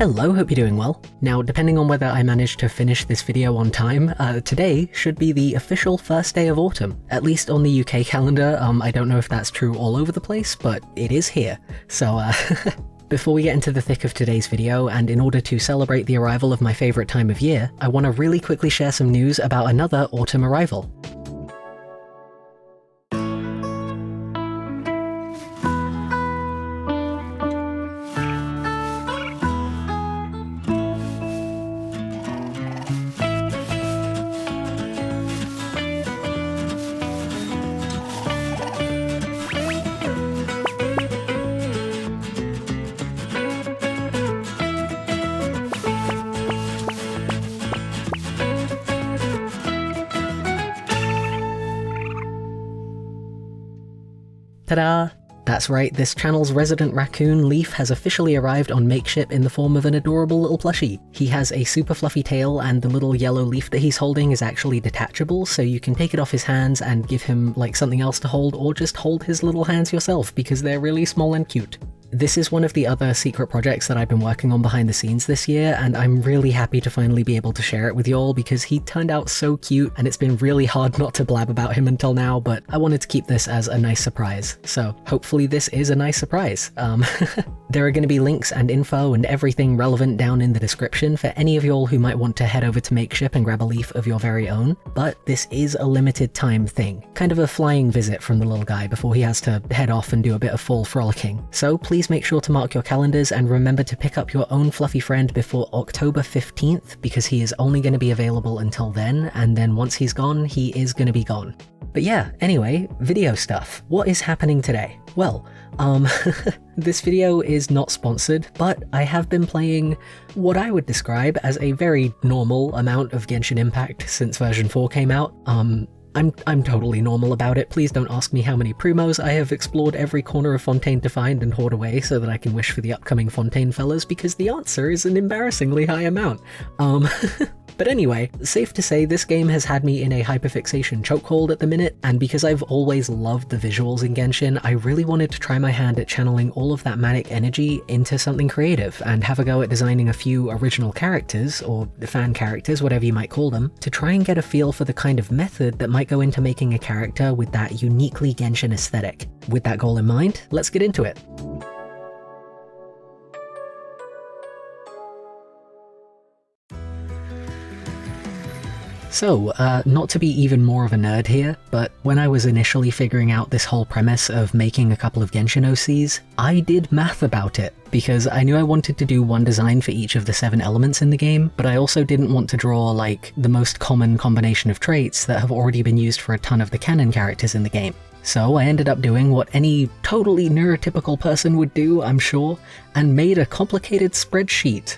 Hello, hope you're doing well. Now, depending on whether I manage to finish this video on time, today should be the official first day of autumn. At least on the UK calendar. I don't know if that's true all over the place, but it is here. So, before we get into the thick of today's video, and in order to celebrate the arrival of my favourite time of year, I want to really quickly share some news about another autumn arrival. Ta-da! That's right, this channel's resident raccoon, Leaf, has officially arrived on Makeship in the form of an adorable little plushie. He has a super fluffy tail, and the little yellow leaf that he's holding is actually detachable, so you can take it off his hands and give him, like, something else to hold, or just hold his little hands yourself, because they're really small and cute. This is one of the other secret projects that I've been working on behind the scenes this year, and I'm really happy to finally be able to share it with y'all because he turned out so cute, and it's been really hard not to blab about him until now, but I wanted to keep this as a nice surprise, so hopefully this is a nice surprise. There are going to be links and info and everything relevant down in the description for any of y'all who might want to head over to Makeship and grab a leaf of your very own, but this is a limited time thing. Kind of a flying visit from the little guy before he has to head off and do a bit of fall frolicking. So please make sure to mark your calendars and remember to pick up your own fluffy friend before October 15th because he is only going to be available until then, and then once he's gone, he is going to be gone. But yeah, anyway, video stuff. What is happening today? Well, this video is not sponsored, but I have been playing what I would describe as a very normal amount of Genshin Impact since version 4 came out. I'm totally normal about it. Please don't ask me how many Primos. I have explored every corner of Fontaine to find and hoard away so that I can wish for the upcoming Fontaine fellas, because the answer is an embarrassingly high amount. But anyway, safe to say this game has had me in a hyperfixation chokehold at the minute, and because I've always loved the visuals in Genshin, I really wanted to try my hand at channeling all of that manic energy into something creative, and have a go at designing a few original characters, or fan characters, whatever you might call them, to try and get a feel for the kind of method that might go into making a character with that uniquely Genshin aesthetic. With that goal in mind, let's get into it. So, not to be even more of a nerd here, but when I was initially figuring out this whole premise of making a couple of Genshin OCs, I did math about it, because I knew I wanted to do one design for each of the 7 elements in the game, but I also didn't want to draw, like, the most common combination of traits that have already been used for a ton of the canon characters in the game. So I ended up doing what any totally neurotypical person would do, I'm sure, and made a complicated spreadsheet.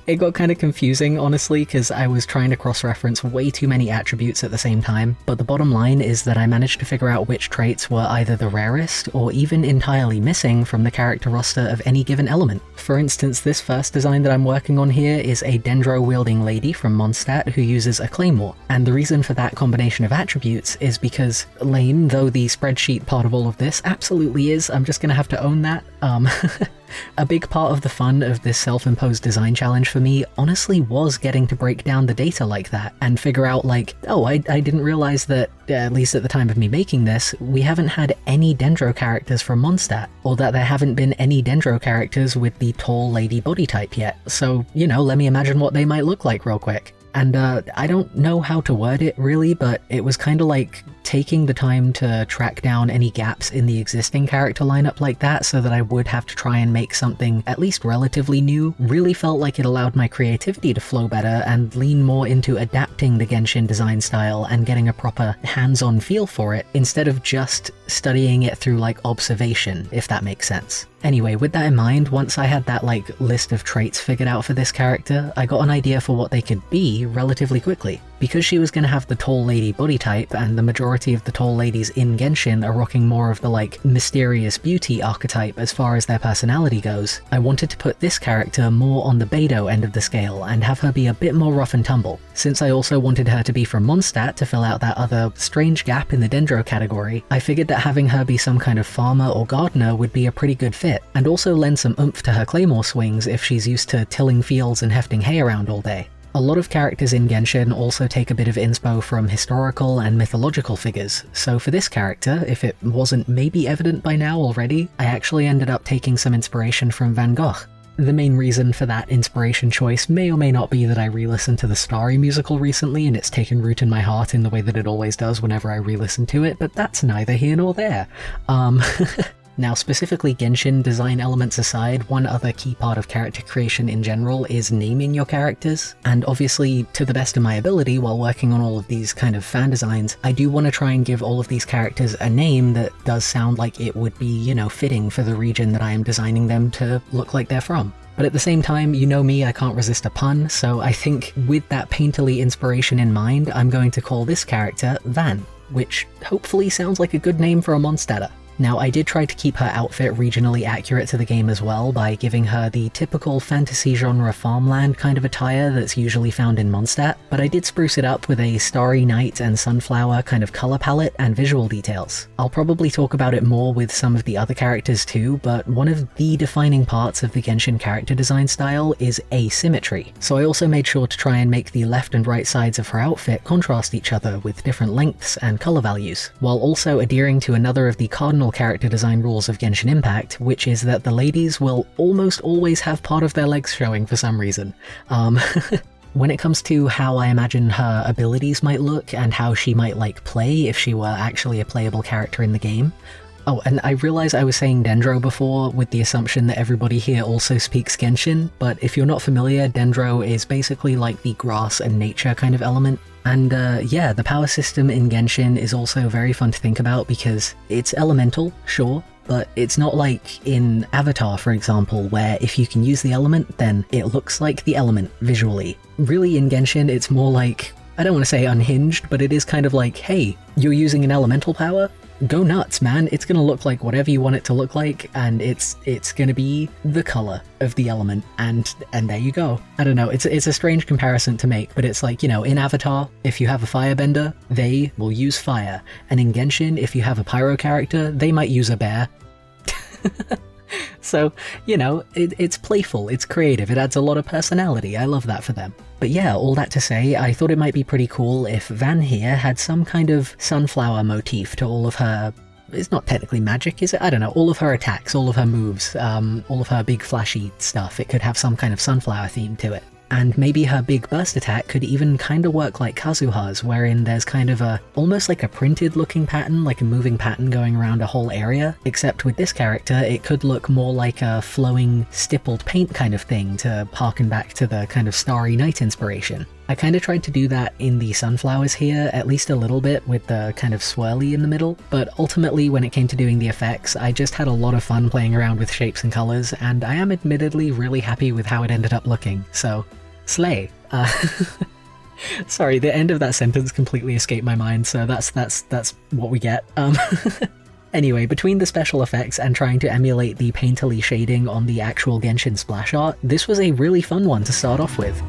It got kind of confusing, honestly, because I was trying to cross-reference way too many attributes at the same time, but the bottom line is that I managed to figure out which traits were either the rarest or even entirely missing from the character roster of any given element. For instance, this first design that I'm working on here is a Dendro-wielding lady from Mondstadt who uses a claymore, and the reason for that combination of attributes is because, lame though the spreadsheet part of all of this absolutely is, I'm just gonna have to own that, a big part of the fun of this self-imposed design challenge for me honestly was getting to break down the data like that and figure out, like, oh, I didn't realize that, at least at the time of me making this, we haven't had any Dendro characters from Mondstadt, or that there haven't been any Dendro characters with the tall lady body type yet. So, you know, let me imagine what they might look like real quick. And I don't know how to word it really, but it was kind of like taking the time to track down any gaps in the existing character lineup like that so that I would have to try and make something at least relatively new really felt like it allowed my creativity to flow better and lean more into adapting the Genshin design style and getting a proper hands-on feel for it instead of just studying it through, like, observation, if that makes sense. Anyway, with that in mind, once I had that, like, list of traits figured out for this character, I got an idea for what they could be me relatively quickly. Because she was going to have the tall lady body type, and the majority of the tall ladies in Genshin are rocking more of the like mysterious beauty archetype as far as their personality goes, I wanted to put this character more on the Beidou end of the scale and have her be a bit more rough and tumble. Since I also wanted her to be from Mondstadt to fill out that other strange gap in the Dendro category, I figured that having her be some kind of farmer or gardener would be a pretty good fit, and also lend some oomph to her claymore swings if she's used to tilling fields and hefting hay around all day. A lot of characters in Genshin also take a bit of inspo from historical and mythological figures, so for this character, if it wasn't maybe evident by now already, I actually ended up taking some inspiration from Van Gogh. The main reason for that inspiration choice may or may not be that I re-listened to the Starry musical recently and it's taken root in my heart in the way that it always does whenever I re-listen to it, but that's neither here nor there. Now, specifically Genshin design elements aside, one other key part of character creation in general is naming your characters, and obviously, to the best of my ability while working on all of these kind of fan designs, I do want to try and give all of these characters a name that does sound like it would be, you know, fitting for the region that I am designing them to look like they're from. But at the same time, you know me, I can't resist a pun, so I think with that painterly inspiration in mind, I'm going to call this character Vanne, which hopefully sounds like a good name for a Mondstadter. Now, I did try to keep her outfit regionally accurate to the game as well by giving her the typical fantasy genre farmland kind of attire that's usually found in Mondstadt, but I did spruce it up with a starry night and sunflower kind of color palette and visual details. I'll probably talk about it more with some of the other characters too, but one of the defining parts of the Genshin character design style is asymmetry, so I also made sure to try and make the left and right sides of her outfit contrast each other with different lengths and color values, while also adhering to another of the cardinal character design rules of Genshin Impact, which is that the ladies will almost always have part of their legs showing for some reason. When it comes to how I imagine her abilities might look and how she might like play if she were actually a playable character in the game. Oh, and I realize I was saying Dendro before with the assumption that everybody here also speaks Genshin, but if you're not familiar, Dendro is basically like the grass and nature kind of element. And yeah, the power system in Genshin is also very fun to think about because it's elemental, sure, but it's not like in Avatar, for example, where if you can use the element, then it looks like the element visually. Really, in Genshin, it's more like, I don't want to say unhinged, but it is kind of like, hey, you're using an elemental power? Go nuts, man. It's gonna look like whatever you want it to look like, and it's gonna be the color of the element, and there you go. I don't know, it's a strange comparison to make, but it's like, you know, in Avatar, if you have a firebender, they will use fire, and in Genshin, if you have a pyro character, they might use a bear. So, you know, it's playful, it's creative, it adds a lot of personality, I love that for them. But yeah, all that to say, I thought it might be pretty cool if Vanne here had some kind of sunflower motif to all of her... It's not technically magic, is it? I don't know, all of her attacks, all of her moves, all of her big flashy stuff, it could have some kind of sunflower theme to it. And maybe her big burst attack could even kind of work like Kazuha's, wherein there's kind of almost like a printed looking pattern, like a moving pattern going around a whole area, except with this character it could look more like a flowing stippled paint kind of thing to harken back to the kind of Starry Night inspiration. I kind of tried to do that in the sunflowers here, at least a little bit, with the kind of swirly in the middle, but ultimately when it came to doing the effects, I just had a lot of fun playing around with shapes and colors, and I am admittedly really happy with how it ended up looking, so slay. Sorry, the end of that sentence completely escaped my mind, so that's what we get. Anyway, between the special effects and trying to emulate the painterly shading on the actual Genshin splash art, this was a really fun one to start off with.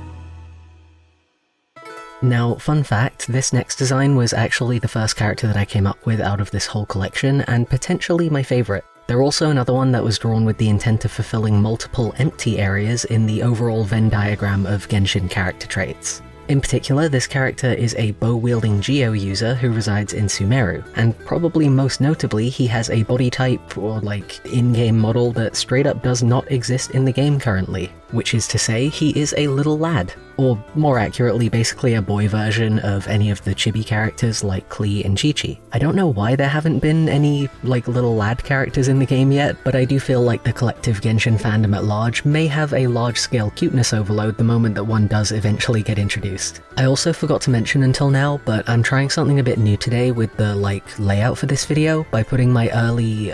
Now, fun fact, this next design was actually the first character that I came up with out of this whole collection, and potentially my favourite. They're also another one that was drawn with the intent of fulfilling multiple empty areas in the overall Venn diagram of Genshin character traits. In particular, this character is a bow-wielding Geo user who resides in Sumeru, and probably most notably he has a body type or like in-game model that straight up does not exist in the game currently, which is to say he is a little lad. Or more accurately, basically a boy version of any of the chibi characters like Klee and Chi-Chi. I don't know why there haven't been any, like, little lad characters in the game yet, but I do feel like the collective Genshin fandom at large may have a large-scale cuteness overload the moment that one does eventually get introduced. I also forgot to mention until now, but I'm trying something a bit new today with the, like, layout for this video by putting my early,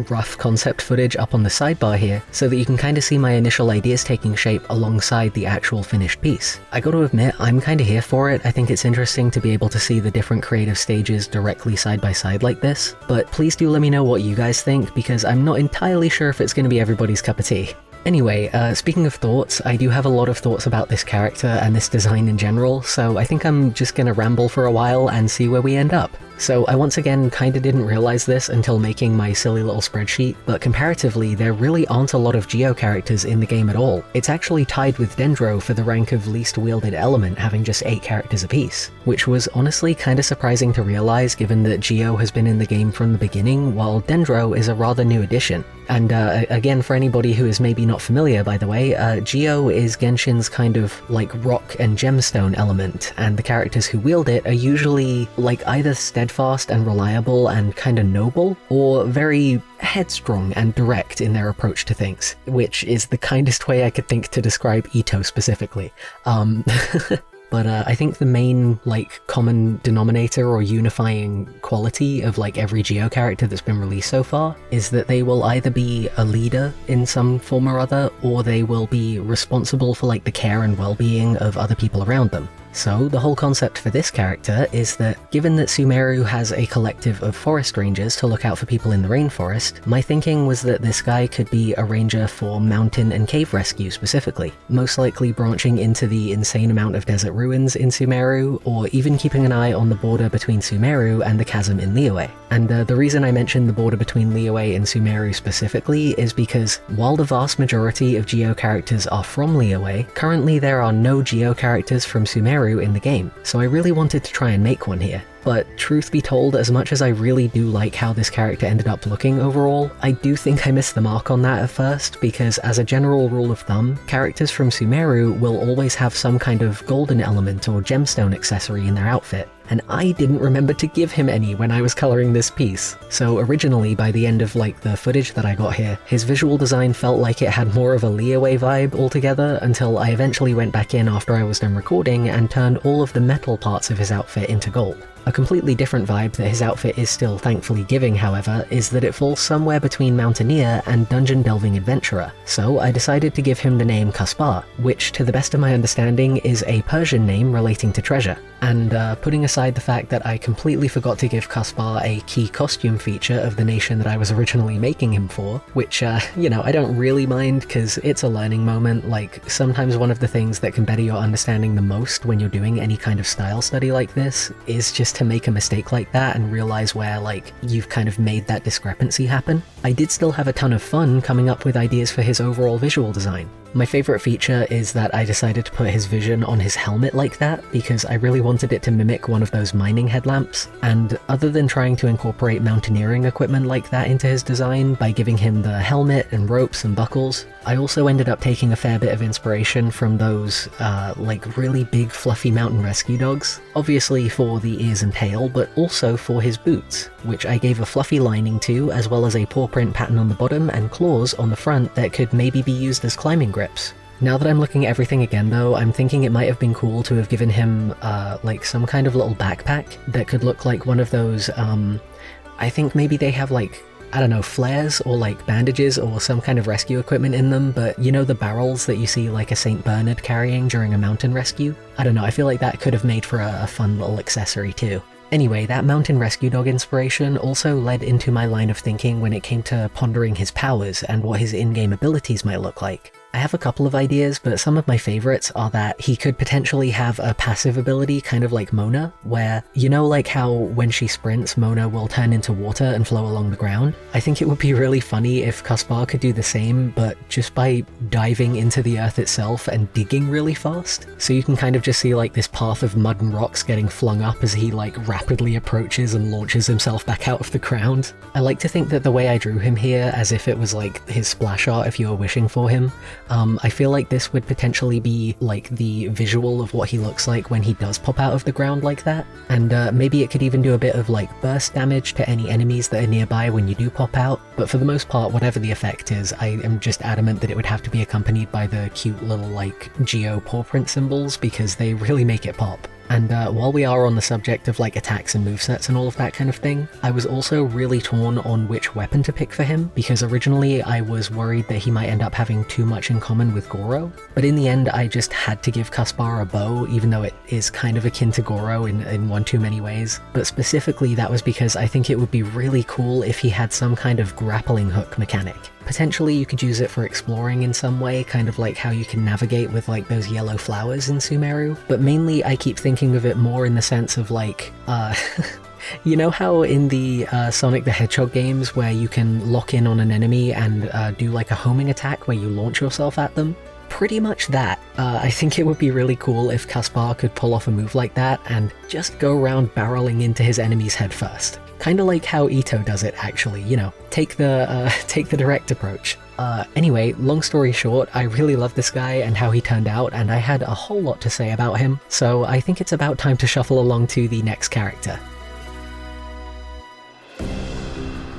rough concept footage up on the sidebar here, so that you can kind of see my initial ideas taking shape alongside the actual finished piece. I gotta admit, I'm kinda here for it. I think it's interesting to be able to see the different creative stages directly side by side like this, but please do let me know what you guys think, because I'm not entirely sure if it's gonna be everybody's cup of tea. Anyway, speaking of thoughts, I do have a lot of thoughts about this character and this design in general, so I think I'm just gonna ramble for a while and see where we end up. So I once again kinda didn't realize this until making my silly little spreadsheet, but comparatively there really aren't a lot of Geo characters in the game at all. It's actually tied with Dendro for the rank of least wielded element, having just 8 characters apiece, which was honestly kinda surprising to realize given that Geo has been in the game from the beginning, while Dendro is a rather new addition. And again, for anybody who is maybe not familiar, by the way, Geo is Genshin's kind of like rock and gemstone element, and the characters who wield it are usually like either steadfast and reliable and kinda noble, or very headstrong and direct in their approach to things, which is the kindest way I could think to describe Ito specifically. But I think the main, like, common denominator or unifying quality of, like, every Geo character that's been released so far is that they will either be a leader in some form or other, or they will be responsible for, like, the care and well-being of other people around them. So, the whole concept for this character is that, given that Sumeru has a collective of forest rangers to look out for people in the rainforest, my thinking was that this guy could be a ranger for mountain and cave rescue specifically, most likely branching into the insane amount of desert ruins in Sumeru, or even keeping an eye on the border between Sumeru and the chasm in Liyue. And the reason I mention the border between Liyue and Sumeru specifically is because, while the vast majority of Geo characters are from Liyue, currently there are no Geo characters from Sumeru in the game, so I really wanted to try and make one here. But truth be told, as much as I really do like how this character ended up looking overall, I do think I missed the mark on that at first, because as a general rule of thumb, characters from Sumeru will always have some kind of golden element or gemstone accessory in their outfit, and I didn't remember to give him any when I was coloring this piece. So originally, by the end of like the footage that I got here, his visual design felt like it had more of a Liyue vibe altogether, until I eventually went back in after I was done recording and turned all of the metal parts of his outfit into gold. A completely different vibe that his outfit is still thankfully giving, however, is that it falls somewhere between Mountaineer and Dungeon Delving Adventurer, so I decided to give him the name Kaspar, which to the best of my understanding is a Persian name relating to treasure. And putting aside the fact that I completely forgot to give Kaspar a key costume feature of the nation that I was originally making him for, which, you know, I don't really mind because it's a learning moment. Like, sometimes one of the things that can better your understanding the most when you're doing any kind of style study like this is just to make a mistake like that and realize where, like, you've kind of made that discrepancy happen. I did still have a ton of fun coming up with ideas for his overall visual design. My favorite feature is that I decided to put his vision on his helmet like that, because I really wanted it to mimic one of those mining headlamps, and other than trying to incorporate mountaineering equipment like that into his design by giving him the helmet and ropes and buckles, I also ended up taking a fair bit of inspiration from those, like really big fluffy mountain rescue dogs, obviously for the ears and tail, but also for his boots, which I gave a fluffy lining to, as well as a paw print pattern on the bottom and claws on the front that could maybe be used as climbing grips. Now that I'm looking at everything again though, I'm thinking it might have been cool to have given him, like some kind of little backpack that could look like one of those, I think maybe they have like, I don't know, flares or like bandages or some kind of rescue equipment in them, but you know the barrels that you see like a St. Bernard carrying during a mountain rescue? I don't know, I feel like that could have made for a fun little accessory too. Anyway, that mountain rescue dog inspiration also led into my line of thinking when it came to pondering his powers and what his in-game abilities might look like. I have a couple of ideas, but some of my favorites are that he could potentially have a passive ability kind of like Mona, where, you know, like how when she sprints, Mona will turn into water and flow along the ground? I think it would be really funny if Kaspar could do the same, but just by diving into the earth itself and digging really fast. So you can kind of just see like this path of mud and rocks getting flung up as he like rapidly approaches and launches himself back out of the ground. I like to think that the way I drew him here, as if it was like his splash art if you were wishing for him, I feel like this would potentially be like the visual of what he looks like when he does pop out of the ground like that, and maybe it could even do a bit of like burst damage to any enemies that are nearby when you do pop out, but for the most part, whatever the effect is, I am just adamant that it would have to be accompanied by the cute little like Geo paw print symbols, because they really make it pop. And while we are on the subject of like attacks and movesets and all of that kind of thing, I was also really torn on which weapon to pick for him, because originally I was worried that he might end up having too much in common with Goro, but in the end I just had to give Kaspar a bow, even though it is kind of akin to Goro in one too many ways. But specifically that was because I think it would be really cool if he had some kind of grappling hook mechanic. Potentially you could use it for exploring in some way, kind of like how you can navigate with like those yellow flowers in Sumeru, but mainly I keep thinking of it more in the sense of like, you know how in the Sonic the Hedgehog games where you can lock in on an enemy and do like a homing attack where you launch yourself at them? Pretty much that. I think it would be really cool if Kaspar could pull off a move like that and just go around barreling into his enemy's head first. Kinda like how Ito does it actually, you know, take the direct approach. Anyway, long story short, I really love this guy and how he turned out, and I had a whole lot to say about him, so I think it's about time to shuffle along to the next character.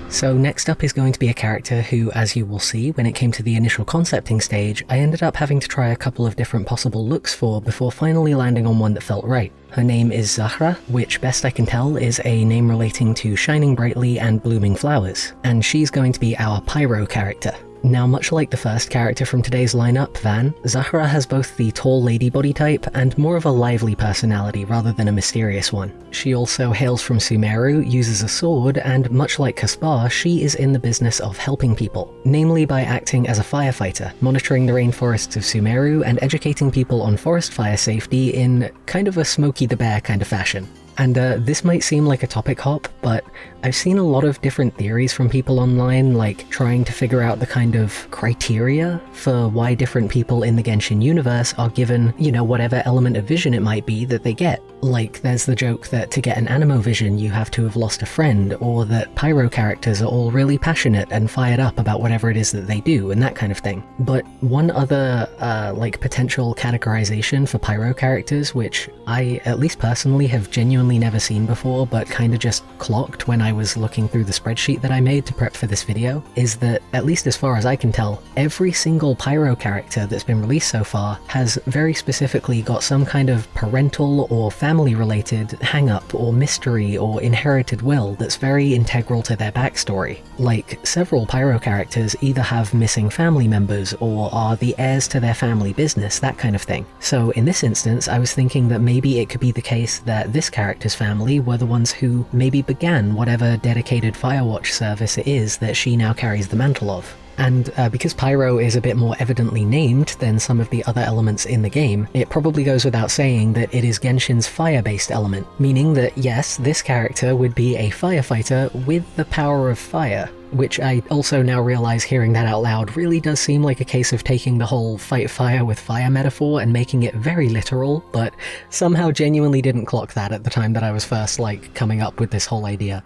So next up is going to be a character who, as you will see, when it came to the initial concepting stage, I ended up having to try a couple of different possible looks for before finally landing on one that felt right. Her name is Zahra, which best I can tell is a name relating to shining brightly and blooming flowers, and she's going to be our Pyro character. Now, much like the first character from today's lineup, Vanne, Zahra has both the tall lady body type and more of a lively personality rather than a mysterious one. She also hails from Sumeru, uses a sword, and much like Kaspar, she is in the business of helping people, namely by acting as a firefighter, monitoring the rainforests of Sumeru and educating people on forest fire safety in kind of a Smokey the Bear kind of fashion. And this might seem like a topic hop, but I've seen a lot of different theories from people online, like trying to figure out the kind of criteria for why different people in the Genshin universe are given, you know, whatever element of vision it might be that they get. Like, there's the joke that to get an animo vision you have to have lost a friend, or that Pyro characters are all really passionate and fired up about whatever it is that they do, and that kind of thing. But one other, like, potential categorization for Pyro characters, which I, at least personally, have genuinely never seen before, but kinda just clocked when I was looking through the spreadsheet that I made to prep for this video, is that, at least as far as I can tell, every single Pyro character that's been released so far has very specifically got some kind of parental or family-related hang-up or mystery or inherited will that's very integral to their backstory. Like, several Pyro characters either have missing family members or are the heirs to their family business, that kind of thing. So in this instance, I was thinking that maybe it could be the case that this character's family were the ones who maybe began whatever dedicated Firewatch service it is that she now carries the mantle of. And because Pyro is a bit more evidently named than some of the other elements in the game, it probably goes without saying that it is Genshin's fire-based element, meaning that yes, this character would be a firefighter with the power of fire, which I also now realize hearing that out loud really does seem like a case of taking the whole fight fire with fire metaphor and making it very literal, but somehow genuinely didn't clock that at the time that I was first, like, coming up with this whole idea.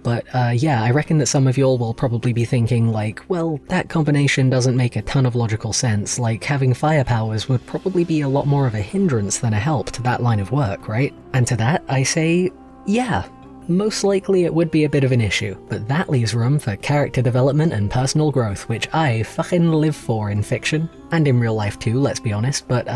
But yeah, I reckon that some of y'all will probably be thinking like, well, that combination doesn't make a ton of logical sense, like having fire powers would probably be a lot more of a hindrance than a help to that line of work, right? And to that I say, yeah. Most likely it would be a bit of an issue, but that leaves room for character development and personal growth, which I fucking live for in fiction. And in real life too, let's be honest, but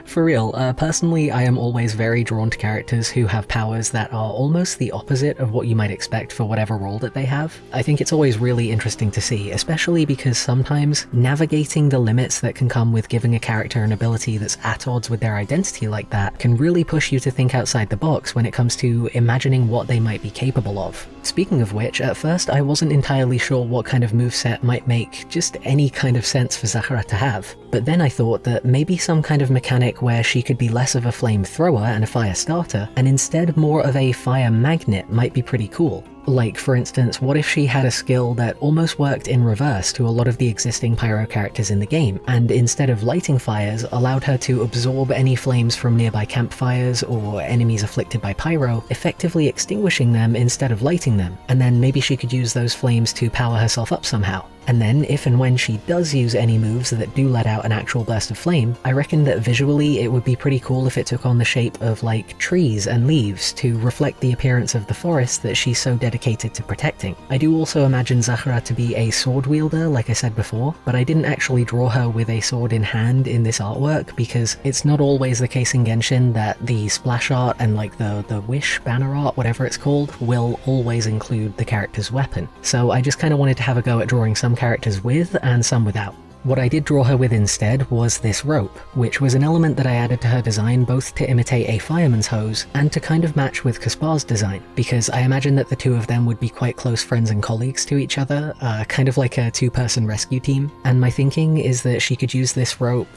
for real, personally I am always very drawn to characters who have powers that are almost the opposite of what you might expect for whatever role that they have. I think it's always really interesting to see, especially because sometimes navigating the limits that can come with giving a character an ability that's at odds with their identity like that can really push you to think outside the box when it comes to imagining what they might be capable of. Speaking of which, at first I wasn't entirely sure what kind of moveset might make just any kind of sense for Zahra to have, but then I thought that maybe some kind of mechanic where she could be less of a flamethrower and a fire starter, and instead more of a fire magnet might be pretty cool. Like, for instance, what if she had a skill that almost worked in reverse to a lot of the existing Pyro characters in the game, and instead of lighting fires, allowed her to absorb any flames from nearby campfires or enemies afflicted by Pyro, effectively extinguishing them instead of lighting them, and then maybe she could use those flames to power herself up somehow. And then, if and when she does use any moves that do let out an actual burst of flame, I reckon that visually it would be pretty cool if it took on the shape of like trees and leaves to reflect the appearance of the forest that she's so dedicated to protecting. I do also imagine Zahra to be a sword wielder, like I said before, but I didn't actually draw her with a sword in hand in this artwork because it's not always the case in Genshin that the splash art and like the wish banner art, whatever it's called, will always include the character's weapon. So I just kind of wanted to have a go at drawing some characters with and some without. What I did draw her with instead was this rope, which was an element that I added to her design both to imitate a fireman's hose and to kind of match with Kaspar's design, because I imagine that the two of them would be quite close friends and colleagues to each other, kind of like a two-person rescue team. And my thinking is that she could use this rope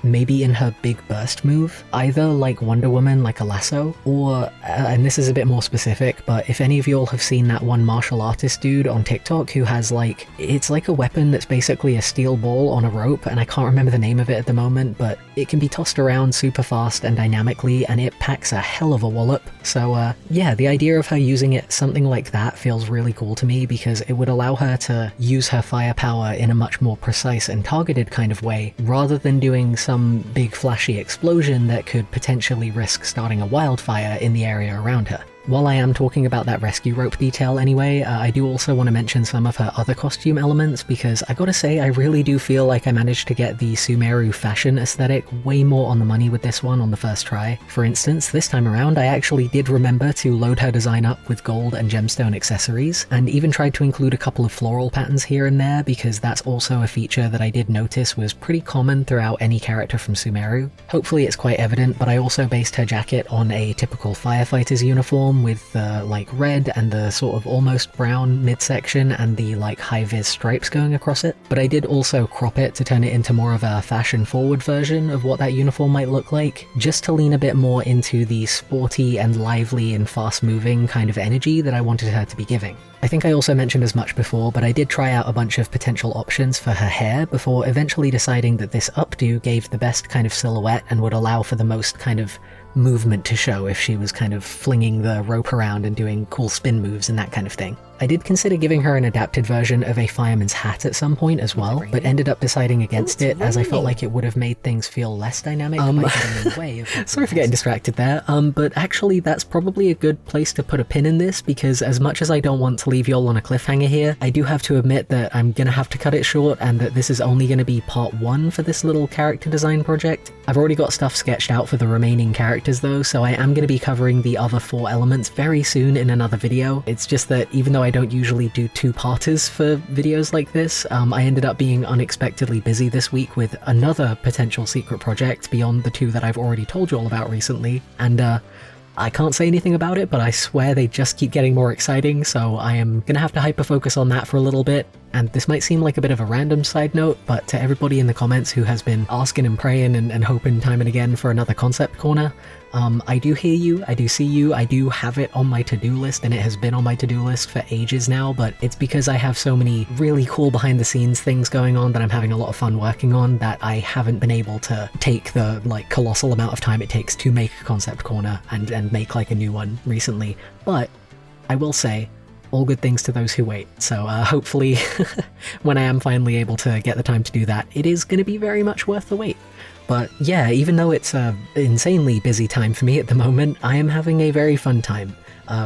maybe in her big burst move, either like Wonder Woman, like a lasso, or, and this is a bit more specific, but if any of y'all have seen that one martial artist dude on TikTok who has like, it's like a weapon that's basically a steel ball on a rope, and I can't remember the name of it at the moment, but it can be tossed around super fast and dynamically, and it packs a hell of a wallop. So yeah, the idea of her using it something like that feels really cool to me because it would allow her to use her firepower in a much more precise and targeted kind of way, rather than doing some big flashy explosion that could potentially risk starting a wildfire in the area around her. While I am talking about that rescue rope detail anyway, I do also want to mention some of her other costume elements because I gotta say I really do feel like I managed to get the Sumeru fashion aesthetic way more on the money with this one on the first try. For instance, this time around I actually did remember to load her design up with gold and gemstone accessories, and even tried to include a couple of floral patterns here and there because that's also a feature that I did notice was pretty common throughout any character from Sumeru. Hopefully it's quite evident, but I also based her jacket on a typical firefighter's uniform with the like red and the sort of almost brown midsection and the like high-vis stripes going across it. But I did also crop it to turn it into more of a fashion-forward version of what that uniform might look like, just to lean a bit more into the sporty and lively and fast-moving kind of energy that I wanted her to be giving. I think I also mentioned as much before, but I did try out a bunch of potential options for her hair before eventually deciding that this updo gave the best kind of silhouette and would allow for the most kind of movement to show if she was kind of flinging the rope around and doing cool spin moves and that kind of thing. I did consider giving her an adapted version of a fireman's hat at some point as well, but ended up deciding against it as I felt like it would have made things feel less dynamic by getting in the way of sorry for getting distracted there, but actually that's probably a good place to put a pin in this because as much as I don't want to leave y'all on a cliffhanger here, I do have to admit that I'm gonna have to cut it short and that this is only gonna be part 1 for this little character design project. I've already got stuff sketched out for the remaining characters though, so I am gonna be covering the other 4 elements very soon in another video. It's just that even though I don't usually do 2-parters for videos like this, I ended up being unexpectedly busy this week with another potential secret project beyond the 2 that I've already told you all about recently, and I can't say anything about it, but I swear they just keep getting more exciting, so I am gonna have to hyper-focus on that for a little bit. And this might seem like a bit of a random side note, but to everybody in the comments who has been asking and praying and hoping time and again for another concept corner, I do hear you, I do see you, I do have it on my to-do list, and it has been on my to-do list for ages now, but it's because I have so many really cool behind-the-scenes things going on that I'm having a lot of fun working on that I haven't been able to take the like colossal amount of time it takes to make a concept corner and make like a new one recently. But I will say, all good things to those who wait, so hopefully when I am finally able to get the time to do that, it is going to be very much worth the wait. But yeah, even though it's an insanely busy time for me at the moment, I am having a very fun time,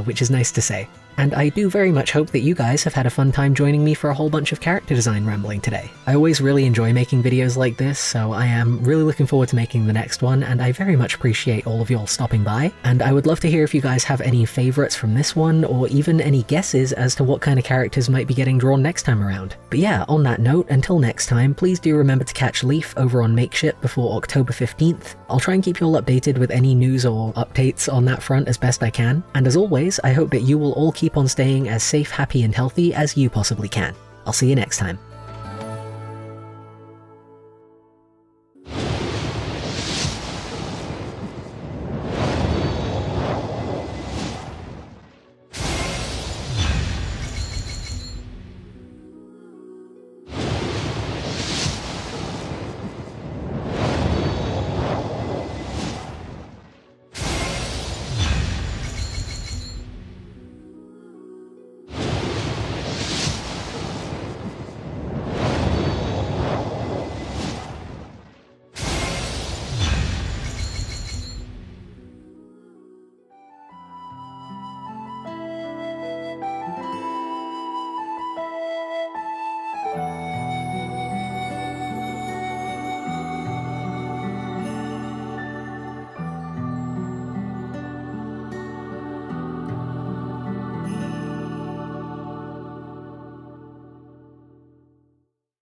which is nice to say. And I do very much hope that you guys have had a fun time joining me for a whole bunch of character design rambling today. I always really enjoy making videos like this, so I am really looking forward to making the next one, and I very much appreciate all of y'all stopping by. And I would love to hear if you guys have any favorites from this one, or even any guesses as to what kind of characters might be getting drawn next time around. But yeah, on that note, until next time, please do remember to catch Leaf over on Makeship before October 15th. I'll try and keep you all updated with any news or updates on that front as best I can. And as always, I hope that you will all keep on staying as safe, happy, and healthy as you possibly can. I'll see you next time.